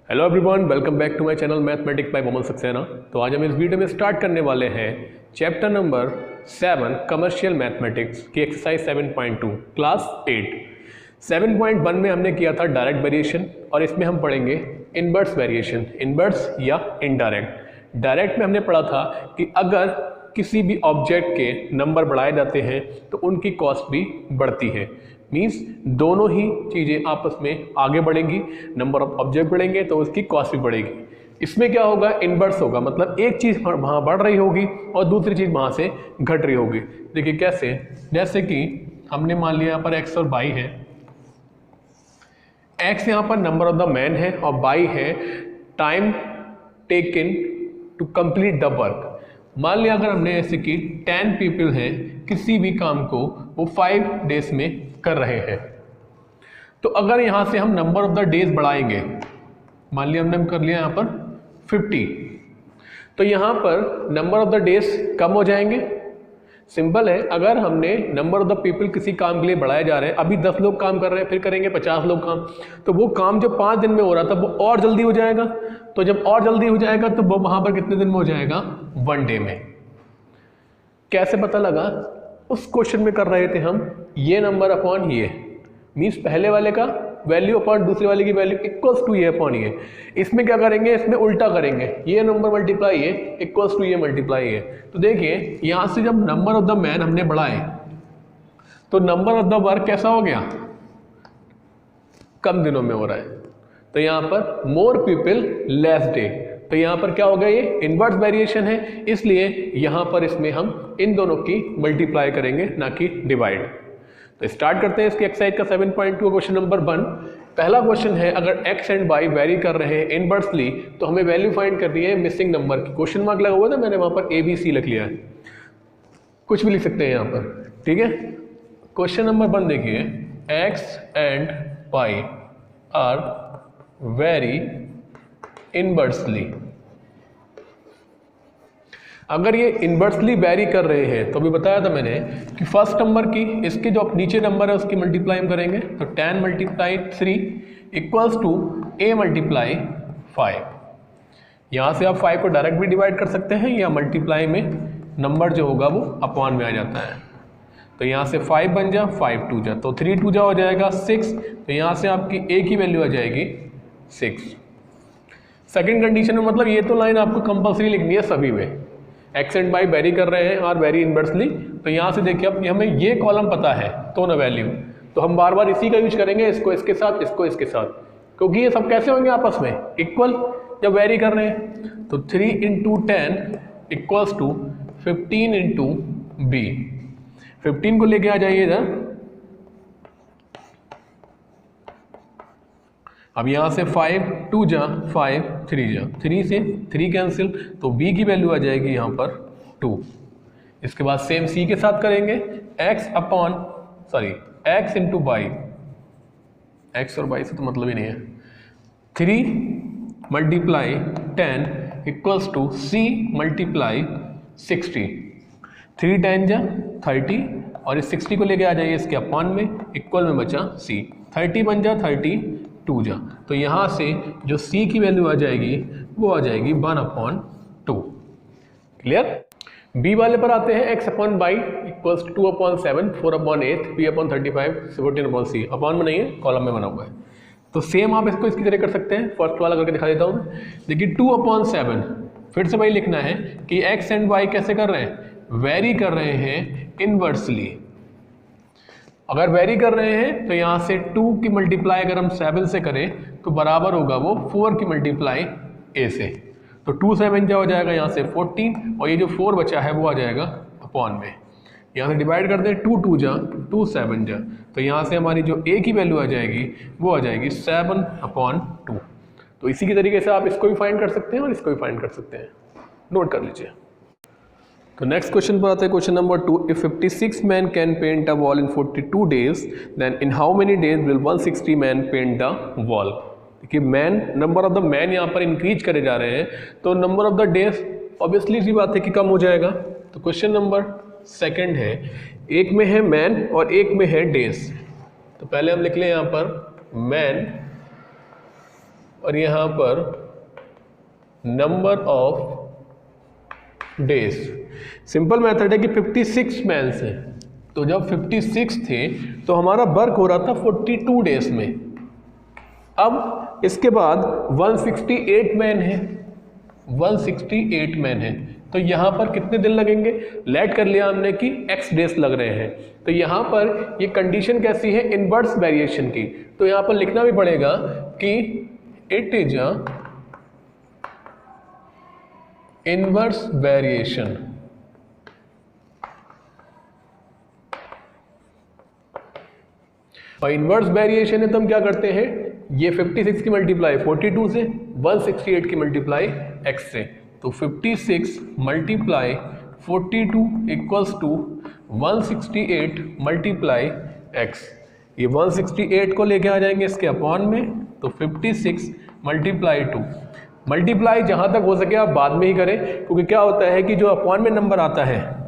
Hello everyone, welcome back to my channel mathematics by Mohammad Saxena. तो आज हम इस वीडियो में स्टार्ट करने वाले हैं चैप्टर नंबर 7 कमर्शियल मैथमेटिक्स की एक्सरसाइज 7.2 क्लास 8। 7.1 में हमने किया था डायरेक्ट वेरिएशन और इसमें हम पढ़ेंगे इनवर्स वेरिएशन, इनवर्स या इनडायरेक्ट। डायरेक्ट में हमने पढ़ा था कि अगर किसी भी ऑब्जेक्ट के नंबर बढ़ाए जाते हैं तो उनकी कॉस्ट भी बढ़ती है। मीन्स दोनों ही चीज़ें आपस में आगे बढ़ेंगी, नंबर ऑफ ऑब्जेक्ट बढ़ेंगे तो उसकी कॉस्ट भी बढ़ेगी। इसमें क्या होगा, इनवर्स होगा, मतलब एक चीज़ वहाँ बढ़ रही होगी और दूसरी चीज़ वहाँ से घट रही होगी। देखिए कैसे, जैसे कि हमने मान लिया यहाँ पर x और y है। x यहाँ पर नंबर ऑफ द मैन है और y है time taken to complete the work. मान लिया अगर हमने ऐसे कि 10 पीपल हैं, किसी भी काम को वो 5 डेज में कर रहे हैं, तो अगर यहां से हम नंबर ऑफ द डेज बढ़ाएंगे, मान लिया हमने कर लिया यहां पर 50, तो यहां पर नंबर ऑफ द डेज कम हो जाएंगे। सिंपल है, अगर हमने नंबर ऑफ द पीपल किसी काम के लिए बढ़ाए जा रहे हैं, अभी 10 लोग काम कर रहे हैं, फिर करेंगे 50 लोग काम, तो वो काम जो 5 दिन में हो रहा था वो और जल्दी हो जाएगा। तो जब और जल्दी हो जाएगा तो वो वहां पर कितने दिन में हो जाएगा, 1 डे में। कैसे पता लगा, उस क्वेश्चन में कर रहे थे हम ये नंबर अपॉन ये, मीन्स पहले वाले का वैल्यू अपॉन दूसरे वाले की वैल्यू इक्वल्स टू ये अपॉन ये। इसमें क्या करेंगे, इसमें उल्टा करेंगे, ये नंबर मल्टीप्लाई ये इक्वल्स टू ये मल्टीप्लाई ये। तो देखिए यहां से जब नंबर ऑफ द मैन हमने बढ़ाए तो नंबर ऑफ द वर्क कैसा हो गया, कम दिनों में हो रहा है। तो यहां पर मोर पीपल लेस डे, तो यहां पर क्या हो गया, ये इनवर्स वेरिएशन है, इसलिए यहां पर इसमें हम इन दोनों की मल्टीप्लाई करेंगे, ना कि डिवाइड। तो स्टार्ट करते हैं इसकी एक्सरसाइज का 7.2 क्वेश्चन नंबर 1। पहला क्वेश्चन है, अगर x एंड y वेरी कर रहे हैं इनवर्सली तो हमें वैल्यू फाइंड करनी है मिसिंग नंबर की। क्वेश्चन मार्क लगा हुआ था, मैंने वहां पर ABC लिख लिया है, कुछ भी लिख सकते हैं यहाँ पर, ठीक है। क्वेश्चन नंबर 1 देखिए, x and y are very inversely. अगर ये इनवर्सली वेरी कर रहे हैं तो अभी बताया था मैंने कि फर्स्ट नंबर की इसके जो नीचे नंबर है उसकी मल्टीप्लाई हम करेंगे, तो 10 multiply 3 equals to a multiply 5। यहाँ से आप 5 को डायरेक्ट भी डिवाइड कर सकते हैं या मल्टीप्लाई में नंबर जो होगा वो अपॉन में आ जाता है। तो यहाँ से 5 बन जा, 5 2 जा, तो 3 2 जा हो जाएगा 6। तो यहाँ से आपकी a की वैल्यू आ जाएगी 6। सेकेंड कंडीशन में मतलब ये तो लाइन आपको कंपल्सरी लिखनी है सभी में, एक्स एंड वाई वेरी कर रहे हैं और वेरी इनवर्सली। तो यहाँ से देखिए अब हमें ये कॉलम पता है तो ना वैल्यू, तो हम बार बार इसी का यूज करेंगे, इसको इसके साथ, इसको इसके साथ, क्योंकि ये सब कैसे होंगे आपस में इक्वल जब वेरी कर रहे हैं। तो 3 into 10 equals to 15 into B. 15 को लेके आ जाइए इधर। अब यहाँ से 5 2 जा, 5 3 जा, 3 से 3 कैंसिल, तो b की वैल्यू आ जाएगी यहाँ पर 2। इसके बाद सेम c के साथ करेंगे, x upon x into y, x और y से तो मतलब ही नहीं है। 3 multiply 10 equals to c multiply 60। 3 10 जा 30 और इस 60 को लेके आ जाइए इसके अपॉन में, इक्वल में बचा c। 30 बन जा 32 जा, तो यहाँ से जो c की वैल्यू आ जाएगी वो आ जाएगी 1/2। क्लियर। b वाले पर आते हैं, x upon y equals 2/7, 4/8, p/35, 14/c। Upon में नहीं है, कॉलम में बना हुआ है। तो सेम आप इसको इसकी तरह कर सकते हैं, फर्स्ट वाला करके दिखा देता हूँ। देखिए 2/7, फिर से वही लिखना है कि x एंड y कैसे कर रहे हैं, वेरी कर रहे हैं इनवर्सली। अगर वेरी कर रहे हैं तो यहाँ से 2 की मल्टीप्लाई अगर हम 7 से करें तो बराबर होगा वो 4 की मल्टीप्लाई a से। तो 2 7 जा हो जाएगा यहाँ से 14, और ये जो 4 बचा है वो आ जाएगा अपॉन में। यहाँ से डिवाइड कर दें, 2 2 जा, 2 7 जा, तो यहाँ से हमारी जो a की वैल्यू आ जाएगी वो आ जाएगी 7/2। तो इसी के तरीके से आप इसको भी फाइंड कर सकते हैं और इसको भी फाइंड कर सकते हैं, नोट कर लीजिए। तो नेक्स्ट क्वेश्चन पर आता है, question number 2। If 56 man can paint a wall in 42 days, then in how many days will 160 man paint the wall. देखिए man, number of the man यहाँ पर इंक्रीज करे जा रहे हैं, तो number of the days obviously सी बात है कि कम हो जाएगा। तो क्वेश्चन नंबर 2 है, एक में है मैन और एक में है डेज। तो पहले हम लिख लें यहाँ पर मैन और यहाँ पर number of days. Simple method है कि 56 मैन्स हैं, तो जब 56 थे तो हमारा वर्क हो रहा था 42 डेज में। अब इसके बाद 168 मैन है, 168 मैन है, तो यहाँ पर कितने दिन लगेंगे? लेट कर लिया हमने कि x डेज लग रहे हैं, तो यहाँ पर ये कंडीशन कैसी है? इनवर्स वेरिएशन की। तो यहाँ पर लिखना भी पड़ेगा कि it is a inverse variation. और इनवर्स वेरिएशन है तो हम क्या करते हैं, ये 56 की मल्टीप्लाई 42 से, 168 की मल्टीप्लाई x से, तो 56 multiply 42 equals to 168 multiply x। ये 168 को लेके आ जाएंगे इसके अपॉन में, तो 56 मल्टीप्लाई 2। मल्टीप्लाई जहाँ तक हो सके आप बाद में ही करें, क्योंकि क्या होता है कि जो अपॉन में नंबर आता है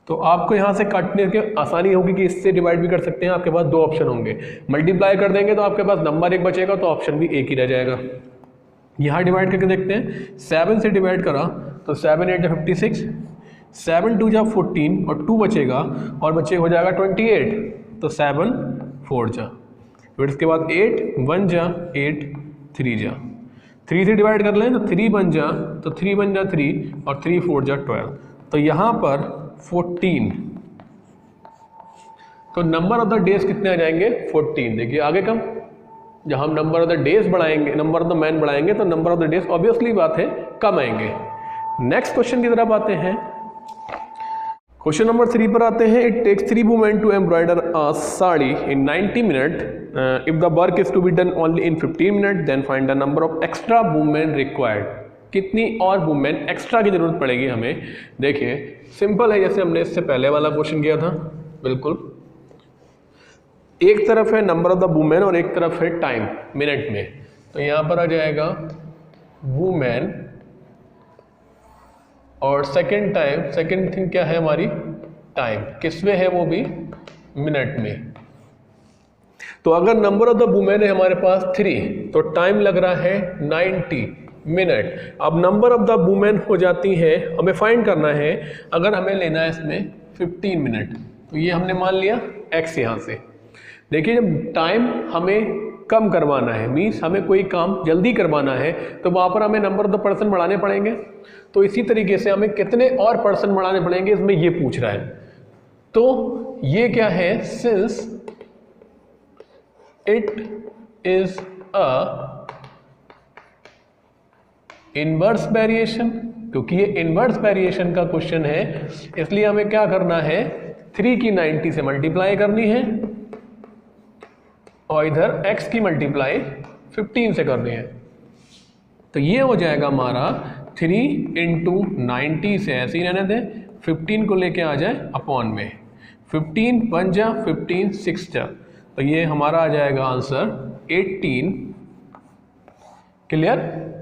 तो आपको यहाँ से काटने की आसानी होगी कि इससे डिवाइड भी कर सकते हैं। आपके पास दो ऑप्शन होंगे, मल्टीप्लाई कर देंगे तो आपके पास नंबर एक बचेगा, तो ऑप्शन भी एक ही रह जाएगा। यहाँ डिवाइड करके देखते हैं, 7 से डिवाइड करा तो 7 8 56, 7 2 जा 14 और 2 बचेगा और बचे हो जाएगा 28, तो 7 4 जा, फिर इसके बाद 8 1 जा 8 3 जा, 3 से डिवाइड कर लें तो 3 बन जा, तो 3 बन जा 3 और 3 4 जा 12, तो यहाँ पर 14। तो नंबर ऑफ द डेज कितने आ जाएंगे? 14। देखिए आगे कम, जब हम नंबर ऑफ द डेज बढ़ाएंगे, नंबर ऑफ द मैन बढ़ाएंगे तो number of the days obviously बात है कम आएंगे। नेक्स्ट क्वेश्चन की तरफ आते हैं। क्वेश्चन नंबर 3 पर आते हैं। It takes 3 women to embroider a sari in 90 minute. If the work is to be done only in 15 minute, then find the number of extra women required. कितनी और वुमेन एक्स्ट्रा की जरूरत पड़ेगी हमें? देखिए सिंपल है, जैसे हमने इससे पहले वाला क्वेश्चन किया था, बिल्कुल एक तरफ है नंबर ऑफ द वुमेन और एक तरफ है टाइम मिनट में, तो यहाँ पर आ जाएगा वुमेन और सेकंड टाइम, सेकंड थिंग क्या है हमारी? टाइम। किसमें है? वो भी मिनट में। तो अगर नंबर ऑफ द वुमेन है हमारे पास 3, तो टाइम लग रहा है 90 मिनट। अब नंबर ऑफ द वुमेन हो जाती है, हमें फाइंड करना है, अगर हमें लेना है इसमें 15 मिनट, तो ये हमने मान लिया x यहाँ से। देखिए जब टाइम हमें कम करवाना है, मीन्स हमें कोई काम जल्दी करवाना है, तो वहाँ पर हमें नंबर ऑफ द पर्सन बढ़ाने पड़ेंगे। तो इसी तरीके से हमें कितने और पर्सन बढ़ाने पड़ेंगे, इसमें ये पूछ रहा है। तो ये क्या है? Since it is a inverse variation, क्योंकि ये इनवर्स वेरिएशन का क्वेश्चन है, इसलिए हमें क्या करना है? 3 की 90 से मल्टीप्लाई करनी है और इधर x की मल्टीप्लाई 15 से करनी है। तो ये हो जाएगा हमारा 3 इंटू 90 से ऐसे ही रहने दें, 15 को लेके आ जाए अपॉन में, 15 1 जा 15 6 जा, तो ये हमारा आ जाएगा आंसर 18। क्लियर?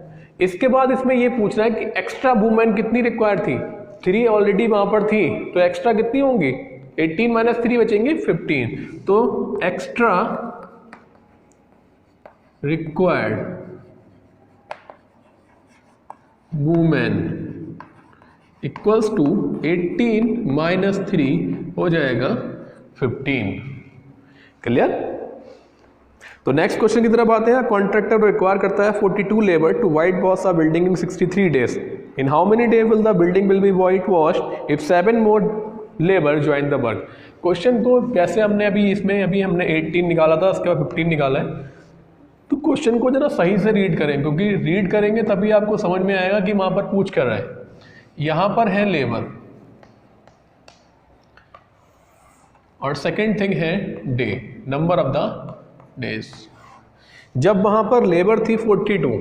इसके बाद इसमें ये पूछ रहा है कि एक्स्ट्रा वुमेन कितनी रिक्वायर थी? 3 ऑलरेडी वहां पर थी, तो एक्स्ट्रा कितनी होंगी? 18 माइनस 3 बचेंगे 15, तो extra required women equals to 18 minus 3 हो जाएगा 15। क्लियर? तो नेक्स्ट क्वेश्चन की तरफ आते हैं। कॉन्ट्रैक्टर रिक्वायर करता है 42 labour to white wash a building in 63 days. In how many days will the building will be white washed if 7 more labour join the work. Question को जैसे हमने अभी हमने 18 निकाला था, उसके बाद 15 निकाला है, तो क्वेश्चन को जरा सही से रीड करें, क्योंकि रीड करेंगे तभी आपको समझ में आएगा कि वहां पर पूछ कर रहा है। यहां पर है लेबर और सेकेंड थिंग है day, number of the days. जब वहां पर लेबर थी 42,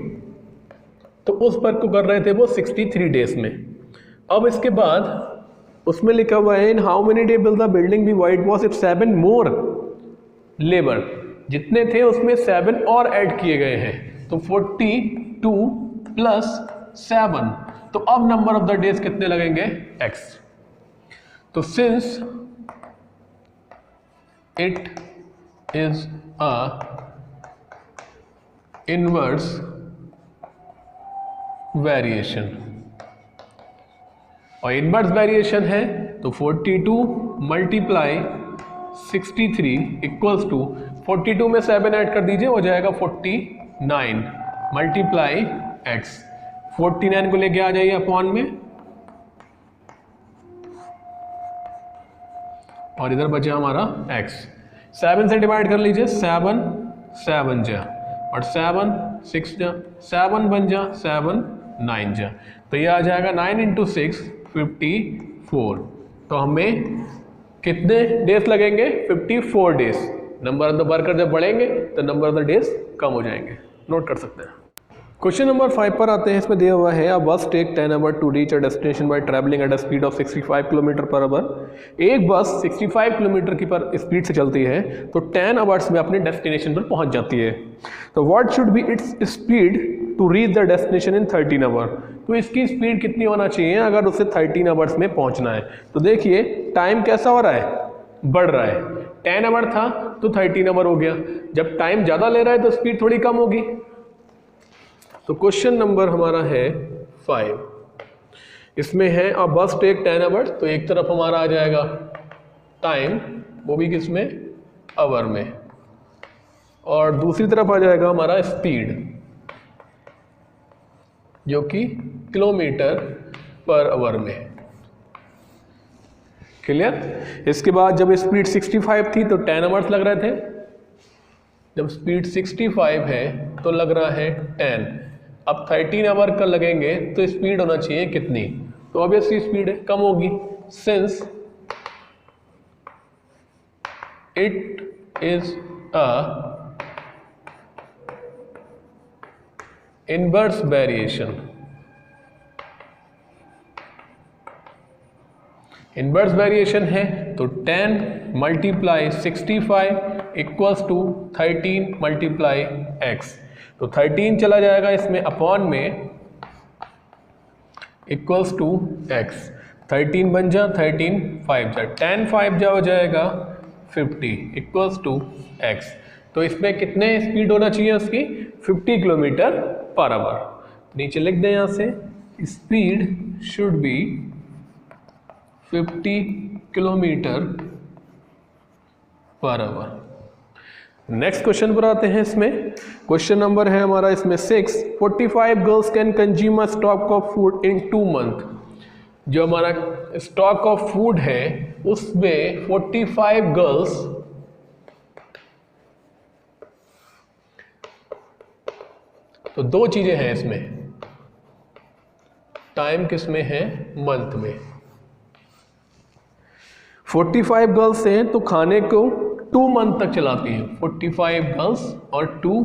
तो उस पर को कर रहे थे वो 63 डेज में। अब इसके बाद उसमें लिखा हुआ है in how many day will the building be white wash if 7 more labour. जितने थे उसमें 7 और ऐड किए गए हैं, तो 42 प्लस 7, तो अब नंबर ऑफ द डेज कितने लगेंगे? x। तो since it is a inverse variation, और इनवर्स वेरिएशन है तो 42 मल्टीप्लाई 63 इक्वल्स टू 42 में 7 ऐड कर दीजिए, हो जाएगा 49 मल्टीप्लाई x। 49 को लेके आ जाइए अपॉन में, और इधर बचा हमारा x। 7 से डिवाइड कर लीजिए, 7 7 जा, और 7 6 जा, 7 बन जा, 7 9 जा, तो ये आ जाएगा 9 इंटू 6 54। तो हमें कितने डेज लगेंगे? 54 days. Number of the worker जब बढ़ेंगे तो नंबर ऑफ द डेज कम हो जाएंगे, नोट कर सकते हैं। क्वेश्चन नंबर 5 पर आते हैं। इसमें दिया हुआ है, a bus take 10 hour to reach a destination by travelling at a speed of 65 kilometre per hour. एक बस 65 किलोमीटर की पर स्पीड से चलती है तो 10 आवर्स में अपने डेस्टिनेशन पर पहुंच जाती है। तो what should be its speed to reach the destination in 13 hour. तो इसकी स्पीड कितनी होना चाहिए अगर उसे 13 आवर्स में पहुंचना है? तो देखिए टाइम कैसा हो रहा है, बढ़ रहा है। 10 आवर था तो 13 आवर हो गया। जब टाइम ज़्यादा ले रहा है तो स्पीड थोड़ी कम होगी। तो क्वेश्चन नंबर हमारा है 5। इसमें है अ बस टेक 10 आवर्स, तो एक तरफ हमारा आ जाएगा टाइम, वो भी किसमें? आवर में, और दूसरी तरफ आ जाएगा हमारा स्पीड जो कि किलोमीटर पर आवर में। क्लियर? इसके बाद जब स्पीड 65 थी तो 10 आवर्स लग रहे थे, जब स्पीड 65 है तो लग रहा है 10। अब 13 आवर का लगेंगे तो स्पीड होना चाहिए कितनी? तो ऑब्वियसली स्पीड है कम होगी, since it is a inverse variation. Inverse variation है तो 10 multiply 65 equals to 13 multiply x। तो 13 चला जाएगा इसमें अपॉन में, इक्वल्स टू x। 13 बन जा, 13 5 जा, 10 5 जा हो जाएगा 50 इक्वल्स टू x। तो इसमें कितने स्पीड होना चाहिए उसकी? 50 किलोमीटर पर आवर। नीचे लिख दें यहाँ से, speed should be 50 kilometre per our. Next question पर आते हैं। इसमें क्वेश्चन नंबर है हमारा इसमें 6। 45 girls can consume a stock of food in 2 month. जो हमारा स्टॉक ऑफ फूड है उसमें 45 गर्ल्स तो दो चीजें हैं इसमें, टाइम किसमें है? मंथ में। 45 गर्ल्स हैं तो खाने को 2 मंथ तक चलाती हैं, 45 गर्ल्स और 2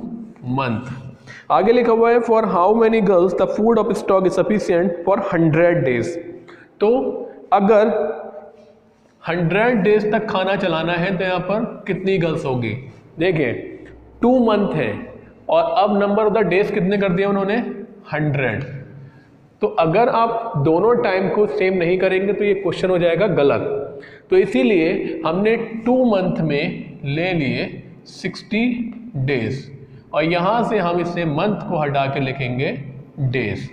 मंथ। आगे लिखा हुआ है for how many girls the food of stock is sufficient for 100 days. तो अगर 100 डेज तक खाना चलाना है तो यहाँ पर कितनी गर्ल्स होगी? देखिए 2 मंथ है और अब नंबर ऑफ द डेज कितने कर दिए उन्होंने? 100। तो अगर आप दोनों टाइम को सेम नहीं करेंगे तो ये क्वेश्चन हो जाएगा गलत। तो इसीलिए हमने 2 मंथ में ले लिए 60 डेज, और यहां से हम इसे मंथ को हटा के लिखेंगे डेज।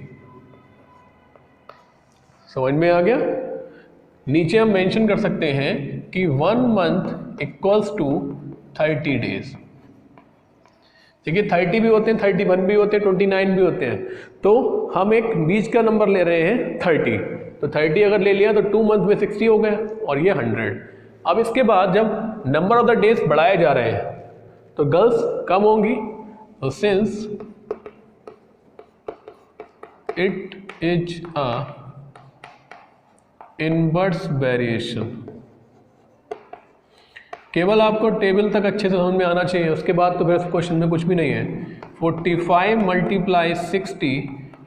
समझ में आ गया? नीचे हम मेंशन कर सकते हैं कि 1 मंथ इक्वल्स टू 30 डेज। देखिए 30 भी होते हैं, 31 भी होते हैं, 29 भी होते हैं, तो हम एक बीच का नंबर ले रहे हैं 30। तो 30 अगर ले लिया तो 2 मंथ में 60 हो गया और ये 100। अब इसके बाद जब नंबर ऑफ द डेज बढ़ाए जा रहे हैं तो गर्ल्स कम होंगी। तो since it is a inverse variation, केवल आपको टेबल तक अच्छे से समझ में आना चाहिए, उसके बाद तो फिर इस क्वेश्चन में कुछ भी नहीं है। 45 multiply 60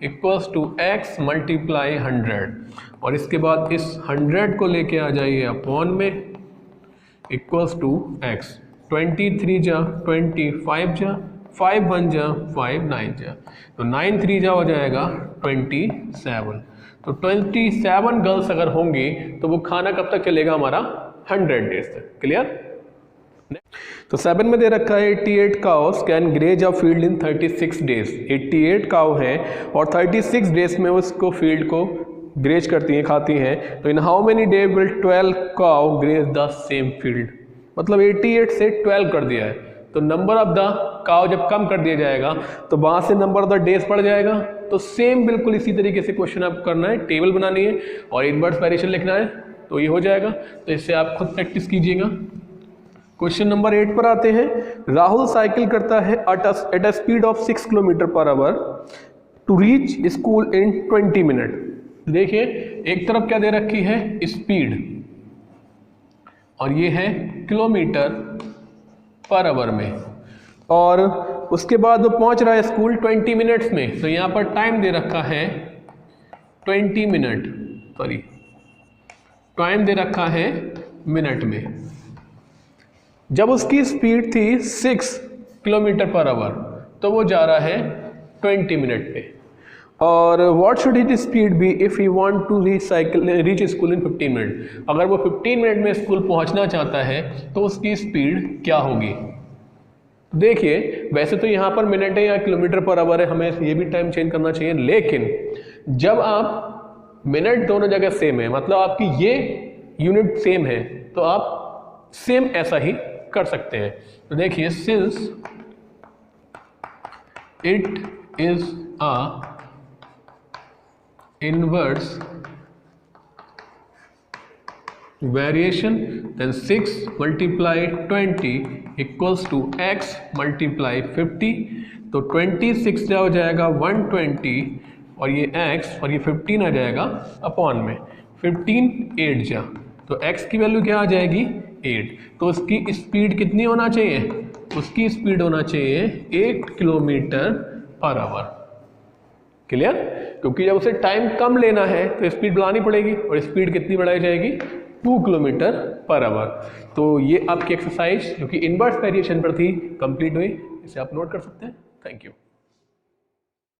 equals to x multiply 100, और इसके बाद इस 100 को लेके आ जाइए अपॉन में, इक्वल्स टू x। 23 जा 25 जा, 5 1 जा 5 9 जा, तो 9 3 जा हो जाएगा 27। तो 27 गर्ल्स अगर होंगी तो वो खाना कब तक चलेगा हमारा? 100 डेज तक। क्लियर? तो 7 में दे रखा है 88 cows can graze a field in 36 days. 88 cow है और 36 डेज में उसको फील्ड को ग्रेज करती हैं, खाती हैं। तो in how many day will 12 cow graze the same field. मतलब 88 से 12 कर दिया है, तो नंबर ऑफ द काउ जब कम कर दिया जाएगा तो वहाँ से नंबर ऑफ द डेज बढ़ जाएगा। तो सेम बिल्कुल इसी तरीके से क्वेश्चन आप करना है, टेबल बनानी है और इनवर्स वेरिएशन लिखना है, तो ये हो जाएगा। तो इससे आप खुद प्रैक्टिस कीजिएगा। क्वेश्चन नंबर 8 पर आते हैं। राहुल साइकिल करता है at a speed of 6 kilometre per hour to reach school in 20 minute. देखिए एक तरफ क्या दे रखी है, स्पीड, और ये है किलोमीटर पर आवर में, और उसके बाद वो पहुंच रहा है स्कूल 20 मिनट्स में। तो यहाँ पर टाइम दे रखा है 20 मिनट, सॉरी टाइम दे रखा है मिनट में। जब उसकी स्पीड थी 6 किलोमीटर पर आवर तो वो जा रहा है 20 मिनट पे। और what should his speed be if he want to reach school in 15 minute. अगर वो 15 मिनट में स्कूल पहुंचना चाहता है तो उसकी स्पीड क्या होगी। देखिए वैसे तो यहाँ पर मिनट है या किलोमीटर पर आवर है, हमें ये भी टाइम चेंज करना चाहिए, लेकिन जब आप मिनट दोनों जगह सेम है, मतलब आपकी ये यूनिट सेम है, तो आप सेम ऐसा ही कर सकते हैं। तो देखिए since it is a inverse variation then 6 multiply 20 equals to x multiply 50। तो 26 क्या हो जाएगा 120 और ये x और ये 15 आ जाएगा अपॉन में 15 8 जा, तो x की वैल्यू क्या आ जाएगी 8। तो उसकी स्पीड कितनी होना चाहिए, उसकी स्पीड होना चाहिए 8 किलोमीटर पर आवर। क्लियर, क्योंकि जब उसे टाइम कम लेना है तो स्पीड बढ़ानी पड़ेगी, और स्पीड कितनी बढ़ाई जाएगी 2 किलोमीटर पर आवर। तो ये आपकी एक्सरसाइज जो कि इनवर्स वेरिएशन पर थी कंप्लीट हुई, इसे आप नोट कर सकते हैं। Thank you.